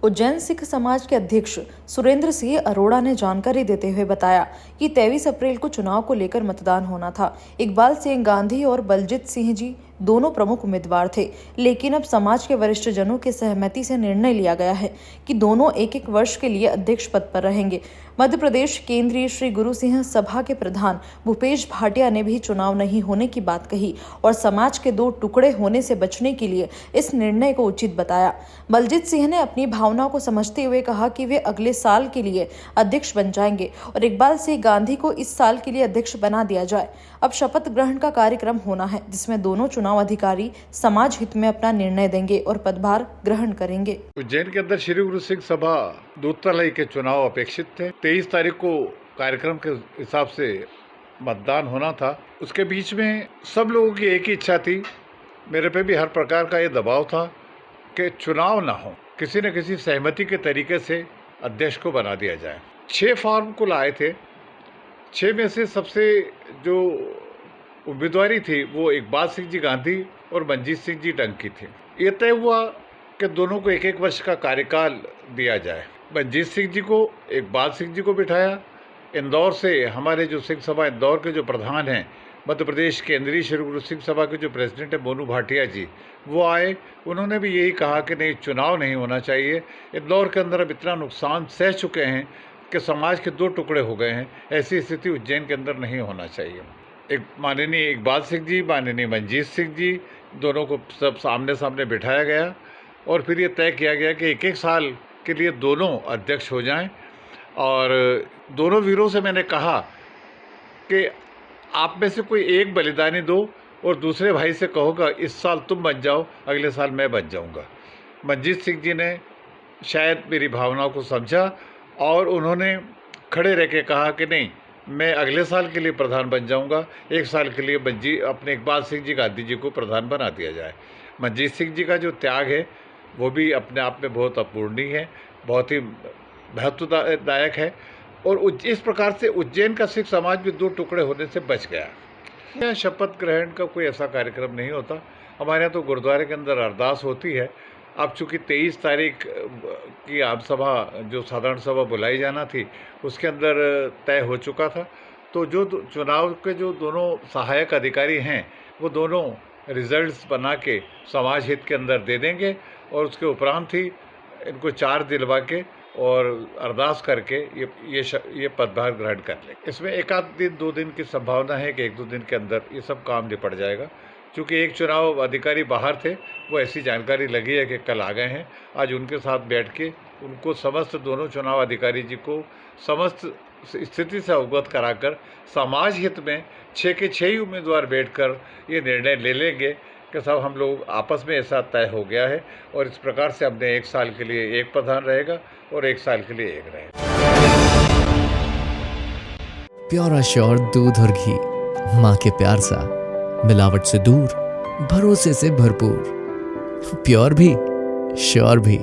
उज्जैन सिख समाज के अध्यक्ष सुरेंद्र सिंह अरोड़ा ने जानकारी देते हुए बताया कि 23 अप्रैल को चुनाव को लेकर मतदान होना था। इकबाल सिंह गांधी और बलजीत सिंह जी दोनों प्रमुख उम्मीदवार थे, लेकिन अब समाज के वरिष्ठ जनों की सहमति से निर्णय लिया गया है कि दोनों एक वर्ष के लिए अध्यक्ष पद पर रहेंगे। मध्य प्रदेश केंद्रीय श्री गुरु सिंह सभा के प्रधान भूपेश भाटिया ने भी चुनाव नहीं होने की बात कही और समाज के दो टुकड़े होने से बचने के लिए इस निर्णय को उचित बताया। बलजीत सिंह ने अपनी भावनाओं को समझते हुए कहा कि वे अगले साल के लिए अध्यक्ष बन जाएंगे और इकबाल सिंह गांधी को इस साल के लिए अध्यक्ष बना दिया जाए। अब शपथ ग्रहण का कार्यक्रम होना है, जिसमें दोनों चुनाव अधिकारी समाज हित में अपना निर्णय देंगे और पदभार ग्रहण करेंगे। उज्जैन के अंदर श्री गुरु सिंह सभा दूतलाई के चुनाव अपेक्षित थे। 23 तारीख को कार्यक्रम के हिसाब से मतदान होना था। उसके बीच में सब लोगों की एक ही इच्छा थी, मेरे पे भी हर प्रकार का ये दबाव था कि चुनाव ना हो, किसी न किसी सहमति के तरीके से अध्यक्ष को बना दिया जाए। 6 फॉर्म को लाए थे। 6 में से सबसे जो उम्मीदवारी थी वो इकबाल सिंह जी गांधी और बलजीत सिंह जी डंकी थी। ये तय हुआ कि दोनों को 1 वर्ष का कार्यकाल दिया जाए। बलजीत सिंह जी को इकबाल सिंह जी को बिठाया। इंदौर से हमारे जो सिंह सभा इंदौर के जो प्रधान हैं, मध्य प्रदेश केंद्रीय श्री गुरु सिंह सभा के जो प्रेसिडेंट है मोनू भाटिया जी, वो आए। उन्होंने भी यही कहा कि नहीं, चुनाव नहीं होना चाहिए। इंदौर के अंदर अब इतना नुकसान सह चुके हैं कि समाज के 2 टुकड़े हो गए हैं। ऐसी स्थिति उज्जैन के अंदर नहीं होना चाहिए। एक माननीय इकबाल सिंह जी, माननीय बलजीत सिंह जी, दोनों को सब सामने सामने बिठाया गया और फिर ये तय किया गया कि 1 साल के लिए दोनों अध्यक्ष हो जाएं। और दोनों वीरों से मैंने कहा कि आप में से कोई एक बलिदानी दो और दूसरे भाई से कहोगा इस साल तुम बन जाओ, अगले साल मैं बन जाऊंगा। बलजीत सिंह जी ने शायद मेरी भावनाओं को समझा और उन्होंने खड़े रह के कहा कि नहीं, मैं अगले साल के लिए प्रधान बन जाऊंगा। 1 साल के लिए अपने इकबाल सिंह जी गांधी जी को प्रधान बना दिया जाए। बलजीत सिंह जी का जो त्याग है वो भी अपने आप में बहुत अपूर्णीय है, बहुत ही महत्वदायक है। और इस प्रकार से उज्जैन का सिख समाज भी 2 टुकड़े होने से बच गया। यह शपथ ग्रहण का कोई ऐसा कार्यक्रम नहीं होता। हमारे यहाँ तो गुरुद्वारे के अंदर अरदास होती है। अब चूँकि 23 तारीख की आम सभा, जो साधारण सभा बुलाई जाना थी, उसके अंदर तय हो चुका था। तो जो चुनाव के जो दोनों सहायक अधिकारी हैं, वो दोनों रिजल्ट्स बना के समाज हित के अंदर दे देंगे और उसके उपरांत ही इनको चार्ज दिलवा के और अरदास करके ये पदभार ग्रहण कर लेंगे। इसमें 1 आध दिन 2 दिन की संभावना है कि 1-2 दिन के अंदर ये सब काम निपट जाएगा। क्योंकि एक चुनाव अधिकारी बाहर थे, वो ऐसी जानकारी लगी है कि कल आ गए हैं। आज उनके साथ बैठ के उनको समस्त दोनों चुनाव अधिकारी जी को समस्त स्थिति से अवगत कराकर समाज हित में 6 के 6 ही उम्मीदवार बैठकर ये निर्णय ले लेंगे कि साहब हम लोग आपस में ऐसा तय हो गया है और इस प्रकार से हमने 1 साल के लिए एक प्रधान रहेगा और 1 साल के लिए एक रहेगा। प्योर श्योर दूध और घी, माँ के प्यार सा, मिलावट से दूर, भरोसे से भरपूर, प्योर भी श्योर भी।